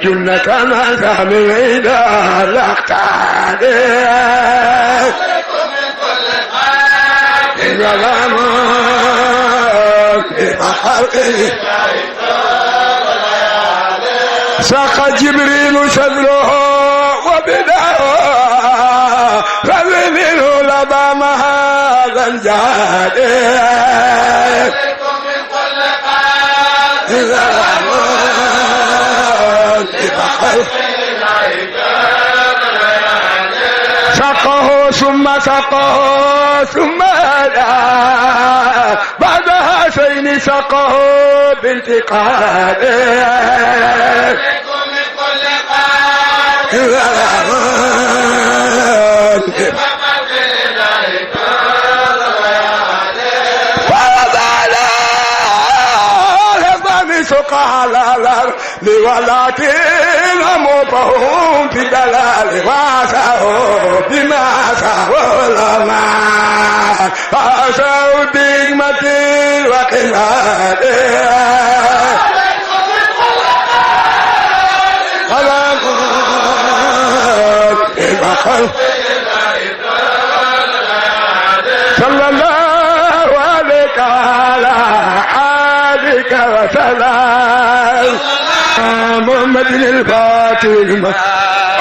جنة ما من إذا لقتاد إذا ساق جبريل صدره وبداه فمنه لبام هذا الجهاد إذا سقه ثم سقه ثم بعد هاتين سقه بانتقال قال ولكن أموتهم في دلال واسعوا بما سعوا لما فأسعوا بنعمة وقلال صلى الله عليك على حالك وسلام محمد الفاتح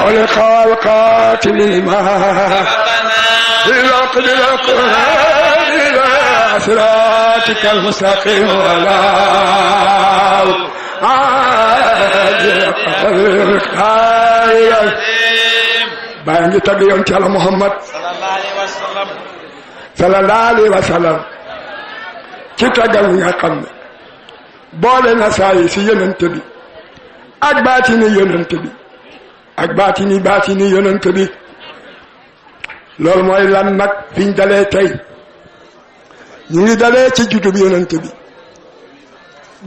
والقاتل لما بالعقد الأقرار إلى صراطك المستقيم ولا baa ngi tagg yoon ci Yàlla Muhammad sallallahu alayhi wa sallam ci taggal nga xam ne boole na saa yi si yonent bi ak baatini yonent bi ak baatini yonent bi loolu mooy lan nag fiñ dalee tey ñu ngi dalee ci juddub yonent bi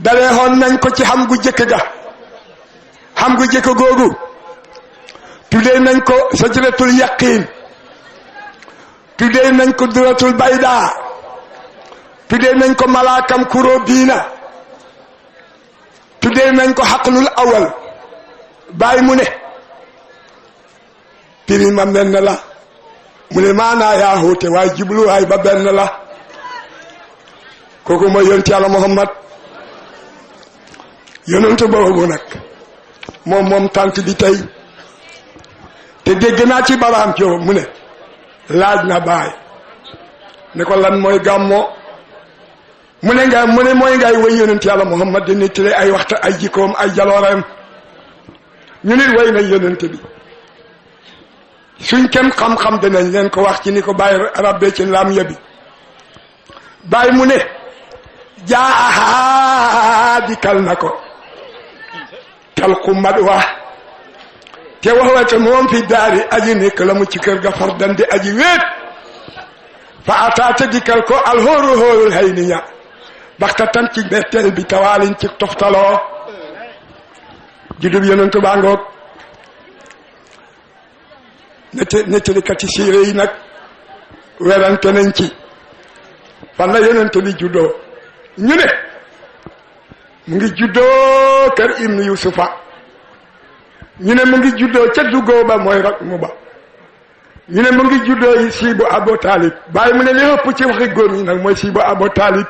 dalee xoon nañ ko ci xam gu jëkk ga xam gu jëkk googu tuddee nañ ko sajratul yaqin tuddee nañ ko duratul bayda tuddee nañ ko malaakam kuro diina tuddee nañ ko xaqlul awal bàyyi mu ne piri ma benn la mu ne maanaa yaa xuute waaye jubluwaay ba benn la kooku mooy yonent Yàlla Muhammad yonent boobu nag moom tànk bi tey te dégg naa ci baraam coow mu ne laaj na baay ne ko lan mooy gàmmo mu ne mooy ngay way yonent Yàlla Muhammad di nettali ay waxta ay jikkoom ay jalooreem ñu nit way na yonent bi suñ kenn xam-xam dinañ leen ko wax ci ni ko bàyyi rabbe ci lam yabi bàyyi mu ne jaa dikal na ko talku madwa te waxwate moom fi daari aji nekk la mu ci kër ga fardan di aji wéet fa ataate dikkal ko alxóoru xóorul hay ni ña baxta tan ci betteel bi tawaalin ci toftaloo judub yonentu baa ngoog nettalikati siire yi nag werante nañ ci fan la yonent bi juddoo ñu ne mu ngi juddoo kër ibnu yusufa ñu ne mu ngi juddoo ca duggoo ba mooy rak mu ba ñu ne mu ngi juddoo yi siibu abo taalib bàyyi mu ne li ëpp ci waxi góor ñi nag mooy siibu abo taalib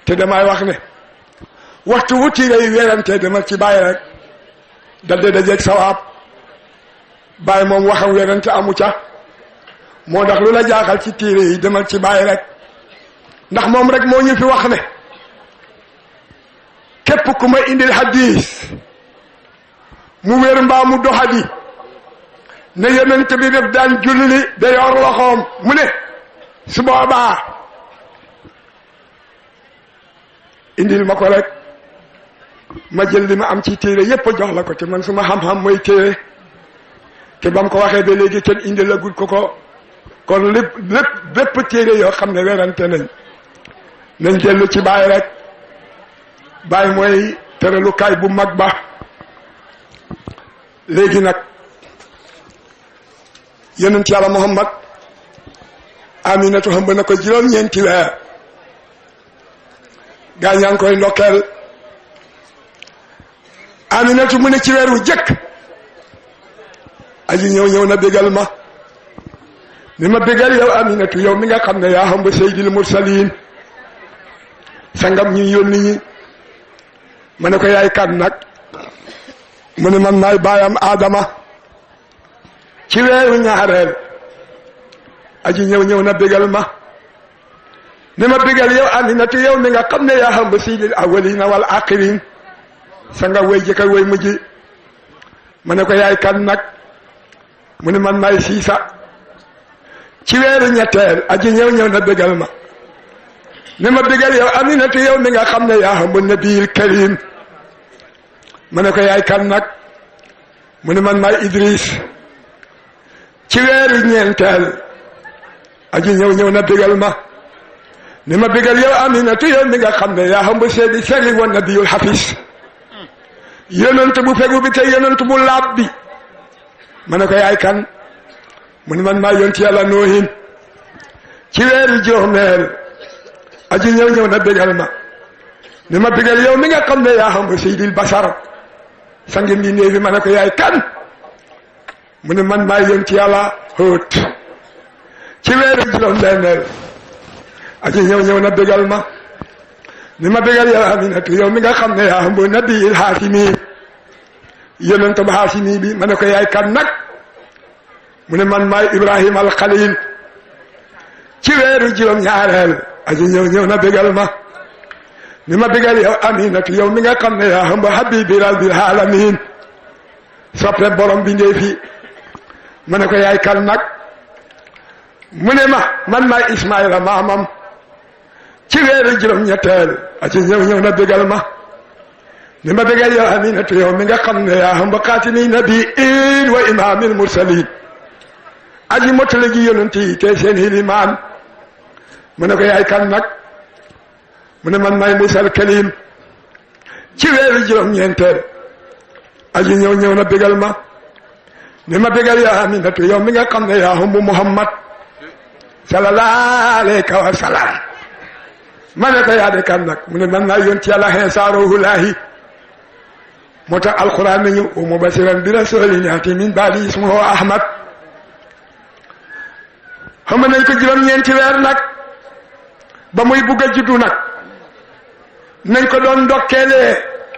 te damay wax ne waxtu wu tiire yi werante dama ci bàyyi rek dalde dajeeg sawaab bàyyi moom waxam werante amu ca moo tax lu la jaaxal ci tiire yi demal ci bàyyi rek ndax moom rek moo ñu fi wax ne képp ku ma indil hadis mu wér mbaa mu doxadi ne yonent bi def daan julli da yor loxoom mu ne su boobaa indil ma ko rek ma jël li ma am ci téere yépp jox la ko te man suma xam-xam mooy téere te bam ko waxee ba léegi kenn indil la gud ko kon lépp téere yoo xam ne werante nañ dellu ci bàyyi rek bàyyi mooy tëralukaay bu mag ba léegi nag yonent Yàlla Muhammad Aminatu xam ba na ko juróom-ñeenti weer gaa ñaa ngi koy ndokkeel Aminatu mu ne ci weer wu jëkk aji ñëw na bégal ma ni ma bégal yow Aminatu yow mi nga xam ne yaa xam ba sayyidil mursalin sangam ñu yónni ñi ma ne ko yaay kan nag mu ne man maay baayam Adama ci weeru ñaareel aji ñëw na bégal ma ni ma bégal yow Aminatu yow mi nga xam ne yaa xam ba sayyidil awwalina wal axirin sanga way jëkka way mujj ma ne ko yaay kan nag mu ne man maay Siisa ci weeru ñetteel aji ñëw na bégal ma ni ma bégal yow Aminatu yow mi nga xam ne yaa xam ba nabiyil karim ma ne ko yaay kan nag mu ne man maay Idris ci weeru ñeenteel aji ñëw na bégal ma ni ma bégal yow Aminatu yow mi nga xam ne yaa xam ba seedi seri wa nabiyul hafiz yonent bu fegu bi te yonent bu laab bi ma ne ko yaay kan mu ne man maa yonent yàlla noohin ci weeru juróomeel aji ñëw na bégal ma ni ma bégal yow mi nga xam ne yaa xam ba seydil basar sangi mbindee bi ma ne ko yaay kan mu ne man maa yonent yàlla hóot ci weeru juróom-benneel aji ñëw na bégal ma ni ma bégal yow Aminatu yow mi nga xam ne yaa xam ba nabiyil haasimi yonent ba haasimi bi ma ne ko yaay kan nag mu ne man maay Ibrahima al Khalil ci weeru juróom-ñaareel aji ñëw na bégal ma ni ma bégal yow Aminatu yow mi nga xam ne yaa xam ba habibi rabbil alamin soppe borom bi ndee fi ma ne ko yaay kan nag mu ne man maay Ismaïla maamam ci weeru juróom-ñetteel aji ñëw na bégal ma ni ma bégal yow Aminatu yow mi nga xam ne yaa xam ba xaatimi nabiin wa imaamil mursalin aji mottali ji yonent yi te seen ilimaan mu ne ko yaay kan nag mu ne man maay Musa al Kalim ci weeru juróom-ñeenteel aji ñëw na bégal ma ni ma bégal yow Aminatu yow mi nga xam ne yaa xam bu Muhammad sallallahu alayhi wa sallam ma ne ko yaa de kan nag mu ne man maay yonent yàlla Iisaa ruuhullaahi moo tax alquran nañu wa mubashiran bi rasulin yaati min ba'di ismuhu Ahmad xam nañ ko juróom-ñeenti weer nag ba muy bugg a juddu nag nañ ko doon ndokkeelee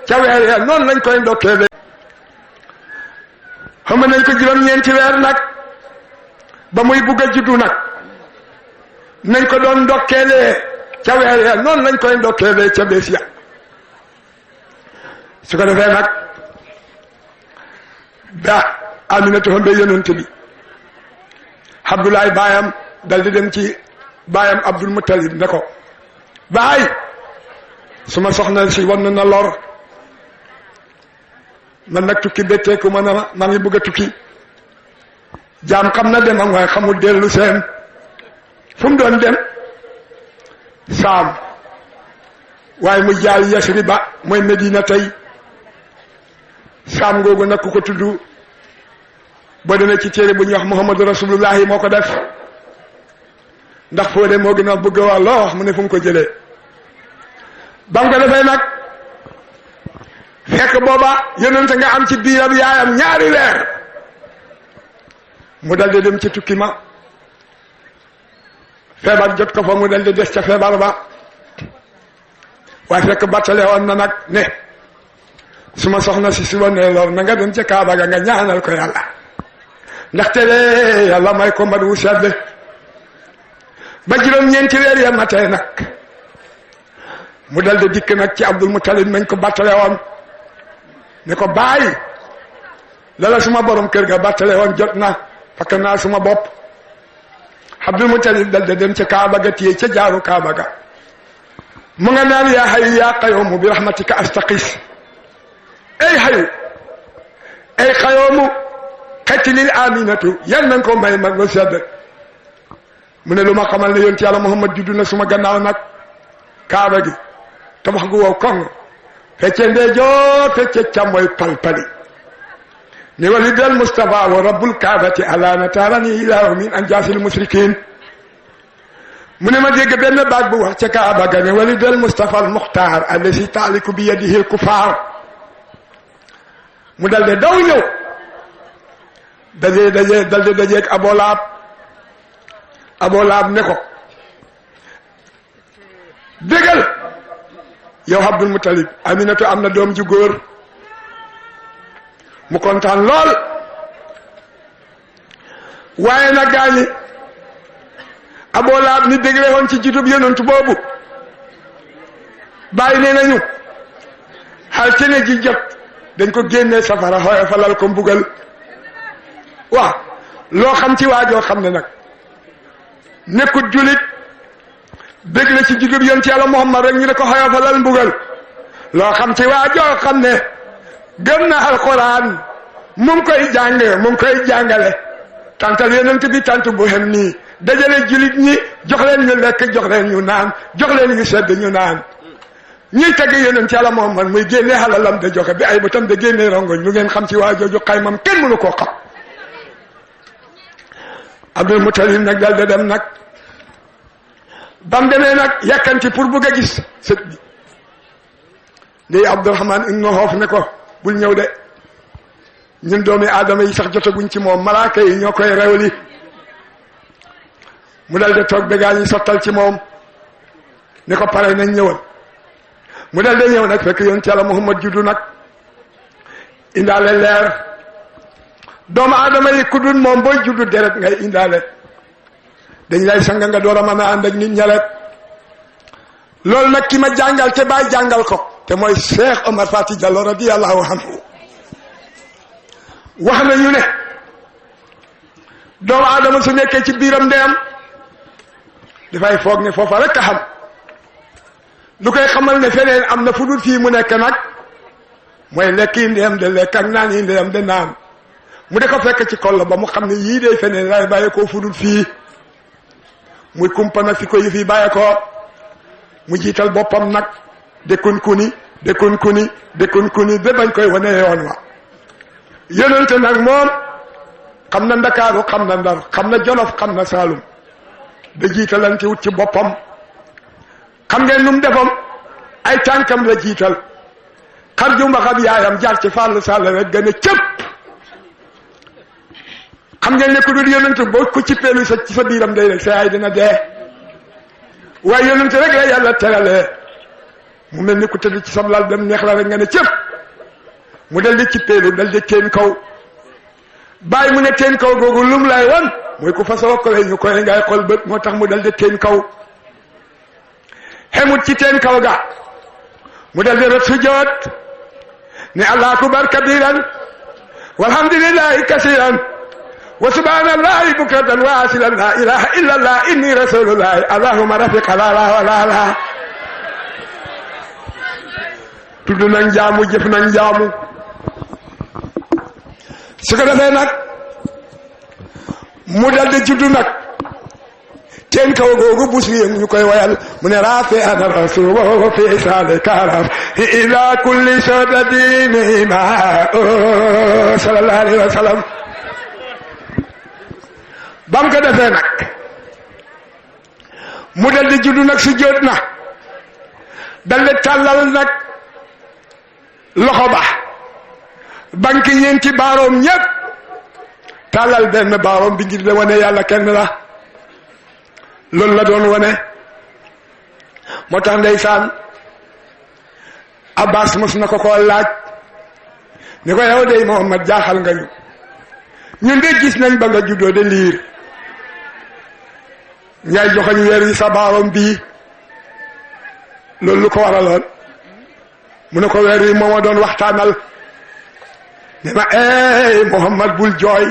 ca weer ya noonu lañ koy ndokkeelee xam nañ ko juróom-ñeenti weer nag ba muy bugg a juddu nag nañ ko doon ndokkeelee ca weer ya noonu lañ koy ndokkeelee ca bés ya su ko defee nag ba Aminatu xam be yonent bi Abdoulaye baayam dal di dem ci baayam Abdul Muttalib ne ko baay suma soxna si wan na lor man nag tukki betteeku ma na maa ngi bëgg a tukki jaam xam na dem am waaye xamul dellu seen fu mu doon dem saam waaye mu jaay Yasriba mooy Medina tey saam googu nag ku ko tudd boo demee ci téere bu ñuy wax Muhammadu Rasulullahi moo ko def ndax foo de moo gën a bëgg wax loo wax mu ne fu mu ko jëlee ba mu ko defee nag fekk booba yonent nga am ci biiram yaayam ñaari weer mu dal di dem ci tukki ma feebar jot ko fa mu dal di des ca feebar ba waaye fekk battale woon na nag ne su ma soxna si suba ne lor na nga dem ca Kaaba ga nga ñaanal ko yàlla ndaxte lee yàlla may ko mbat wu sedd ba juróom-ñeenti weer ya matee nag mu dal di dikk nag ci Abdul Muttalib mañ ko battale woon ne ko bàyyi lala suma borom kër ga battale woon jot na fakk naa suma bopp Abdul Muttalib dal di dem ca Kaaba ga téye ca jaaru Kaaba ga mu nga naan yaa hayyu yaa qayyuumu bi rahmatika astaqis ay hayu ay qayyuumu xetilil Aminatu yan nañ ko may mag lu sedd mu ne lu ma xamal ne yoon ci yàlla Muhammad juddu na suma gannaaw nag Kaaba gi tabax gu wow koŋ fecce ndeejoor fecce càmmooy palpali ni walidal Mustafa wa rabbul kaabati ala natarani ilaahu min anjaasil musrikin mu ne ma dégg benn baat bu wax ca Kaaba ga ne walidal Mustafa al Muxtaar allasi taaliku bi yadihi al kufaar mu dal de daw ñëw dajeeg Abu Lahab ne ko dégal yow Abdul Muttalib Aminatu am na doom ju góor mu kontaan lool waaye nag gaañi Abu Lahab ni dégle woon ci jitub yonent boobu bàyyi nee nañu altine ji jot dañ ko génnee safara xooye falal ko mbugal waaw loo xam ci waajoo xam ne nag nekkut julit dégle ci jitub yonent Yàlla Muhammad rek ñu ne ko xooye falal mbugal loo xam ci waajoo xam ne gëm na alquran mu ngi koy jàng mu ngi koy jàngale tantal yonent bi tant bu xem nii dajale julit ñi jox leen ñu lekk jox leen ñu naan jox leen ñu sedd ñu naan ñuy tagg yonent Yàlla Muhammad muy génne xalalam de joxe bi ay bëtam de génne rongoñ lu ngeen xam ci waa jooju xaymam kenn mënu koo xam Abdul Muttalib nag dal de dem nag bam demee nag yàkkanti pour bëgg a gis sët bi léegi Abdurahman ibnu Awf ne ko bul ñëw de ñun doomi aadama yi sax jotaguñ ci moom malaaka yi ñoo koy rewli mu dal de toog bégaa ñi sottal ci moom ne ko pare nañ ñëwal mu dal de ñëw nag fekk yonent Yàlla Muhammad juddu nag indaale leer doomu aadama yi ku dul moom booy juddu deret ngay indaale dañ lay sanga nga door a mën a ànd ak nit ñalet loolu nag ki ma jàngal te bàyyi jàngal ko te mooy Cheikh Omar Fati Diallo radiyallahu anhu wax nañu ne doomu aadama su nekkee ci biiram ndeyam dafay foog ne foofa rek a xam lu koy xamal ne feneen am na fu dul fii mu nekk nag mooy lekk yi ndeyam de lekk ak naan yi ndeyam de naan mu de ko fekk ci koll ba mu xam ne yii de feneen lay bàyyi koo fu dul fii muy kumpa nag fi ko yi fii bàyyi ko mu jiital boppam nag dëkkun kuni ba bañ koy wane yoon wa yonente nag moom xam na Ndakaaru xam na Ndar xam na Jolof xam na Saalum da jiitalante wut ci boppam xam ngeen nu mu defam ay tànkam la jiital xar ju mbaxam yaayam jaar ci fàll sàll rek gën a cëpp xam ngeen ne ku dul yonente boo ko cippeelu sa ci sa biiram day rek sa yaay dina dee waaye yonente rek la yàlla teralee mu mel ni ku tëdd ci sablal dem neex la rek nga ne cëpp mu dal di cippeelu dal di teen kaw bàyyi mu ne teen kaw googu lum lay wan mooy ku fasoo ko ñu koy ngay xol bët moo tax mu dal di teen kaw xemut ci teen kaw ga mu dal di rot sujjoot ne allahu akbar kabiran walhamdulillahi kasiran wa subhanallahi bukratan wa asilan la ilaha illa allah inni rasulullahi allahumma rafiqa la la la la tudd nañ jaamu jëf nañ jaamu su ko defee nag mu dal di juddu nag teen kaw googu bu si ñu koy wayal mu ne rafi ana rasul wa fi sale karaf ila kulli sadadin ma sallallahu alayhi wa sallam bam ko defee nag mu dal di juddu nag si jóot na dal di tàllal nag loxo ba banque ñeenti baaroom ñépp tàllal benn baaroom bi ngir de wane yàlla kenn la loolu la doon wane moo tax ndeysaan Abbas mos na ko koo laaj ni ko yow de Muhammad jaaxal nga ñu ñun de gis nañ ba nga juddoo de liir ngay joxañ weer yi sa baaroom bii loolu lu ko waraloon mu ne ko weer yi moo ma doon waxtaanal ne ma Muhammad bul jooy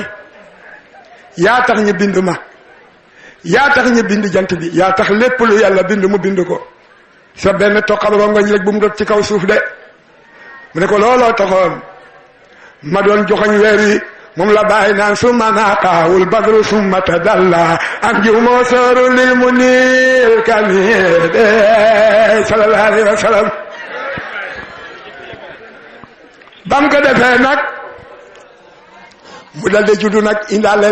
yaa tax ñu bind ma yaa tax ñu bind jant bi yaa tax lépp lu yàlla bind mu bind ko sa benn toqal rongoñ rek bu mu dot ci kaw suuf de mu ne ko looloo taxoon ma doon joxoñ weer yi moom la bàyyi naan summa naqaawul badru summa tadalla ak jiw moo sooru lil mu niil kamid sallallahu alayhi wa sallam bam ko defee nag mu dal di juddu nag indaale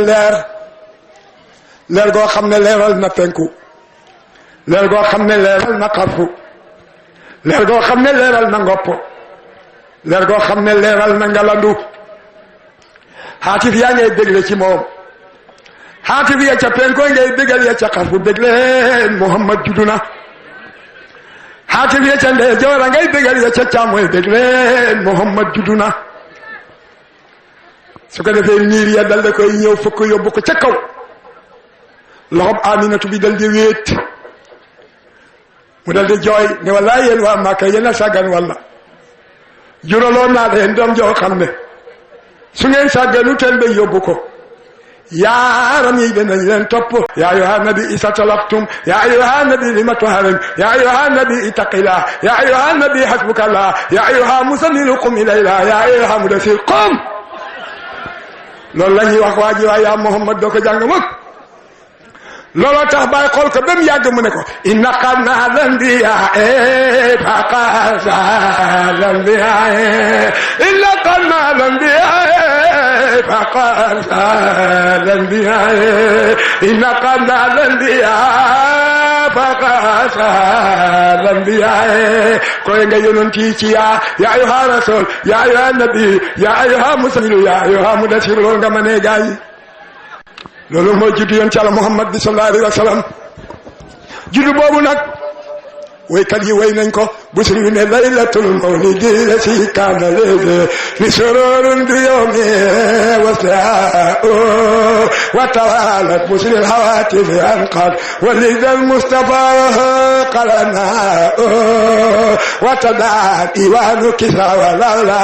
leer goo xam ne leeral na penku leer goo xam ne leeral na xarfu leer goo xam ne leeral na ngopp leer goo xam ne leeral na ngalandu xaatif yaa ngay bégle ci moom xaatif ya ca penko ngay bégal ya ca xar bu bég leen Muhammad juddu na xaatif ya ca ndey joora ngay bégal ya ca càmmoy bég leen Muhammad juddu na su ko defee niir ya dal da koy ñëw fukk yóbbu ko ca kaw loxob Aminatu bi dal di wéet mu dal di jooy ne wallaay yéen waa Màkka yéen a sàggan walla juraloon naa leen doom joo xam ne su ngeen sàgganu teen ba yóbbu ko yaaram yi dinañ leen topp yaa ayyuhan nabi isa talaqtum yaa ayyuhan nabi lima tuharrim yaa ayyuhan nabi ittaqillah yaa ayyuhan nabi hasbukallah yaa ayyuha muzammil qum ilayla yaa ayyuha mudaththir qum loolu la ñuy wax waa ji waaye yaa Muhammad doo ko jàng mukk looloo tax bàyyi xool ko ba mu yàgg mu ne ko inna qadna lanbiya faqasa lanbiya inna qadna lanbiya faqasa lanbiya inna qadna lanbiya faqasa lanbiya koy nga yonent yi ci yaa ayyuha rasul yaa ayyuha nabi yaa ayyuha muzammil yaa ayyuha mudaththir loolu nga mënee gaay loolu mooy juddu yoon ci Yàlla Muhammad bi sallallahu alayhi wa sallam juddu boobu nag waykat yi way nañ ko bu suñu ne laylatul mawlidi la si kaana léegi ni sororun du yawmi wasa'u wa tawalat muslil hawatif anqad walidal mustafa qalana wa tadat iwanu kisa wa lawla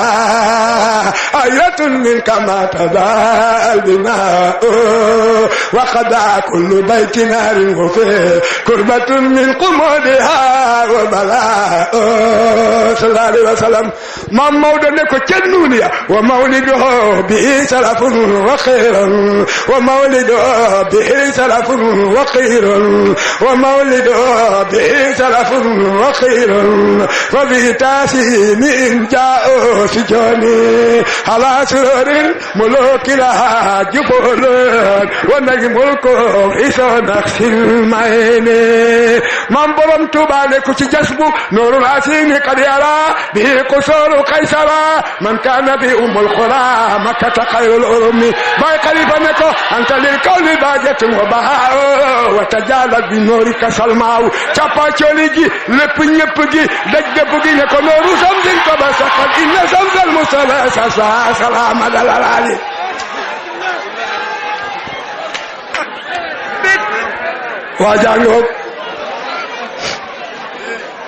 ayatun min kama tadal bina wa qada kullu baytin narin wa fi kurbatun min qumudiha wa bala sallallahu alayhi wa sallam maam Maodo ne ko ca nuuniya wa mawliduhu bihi salafun wa xayrun wa mawliduhu bihi salafun wa xayrun wa mawliduhu bihi salafun wa xayrun fa bi taasimin jaa'u sijoni ala sururin mulukilaha jubolun wa najmul ko iso naqsil mayni maam borom Tuuba ne ko ci jasbu noorul asini qad yara bi qusuru qaysara man kana bi umul qura makkata khayrul urumi bay khalifa ne ko anta lil qawli bajatun wa baha wa tajalal bi noorika salmaaw capa coli gi lépp ñëpp gi daj dëpp gi ne ko nooru samsin ko ba saqal inna samsal musala sa salama dalalali waa jàngoog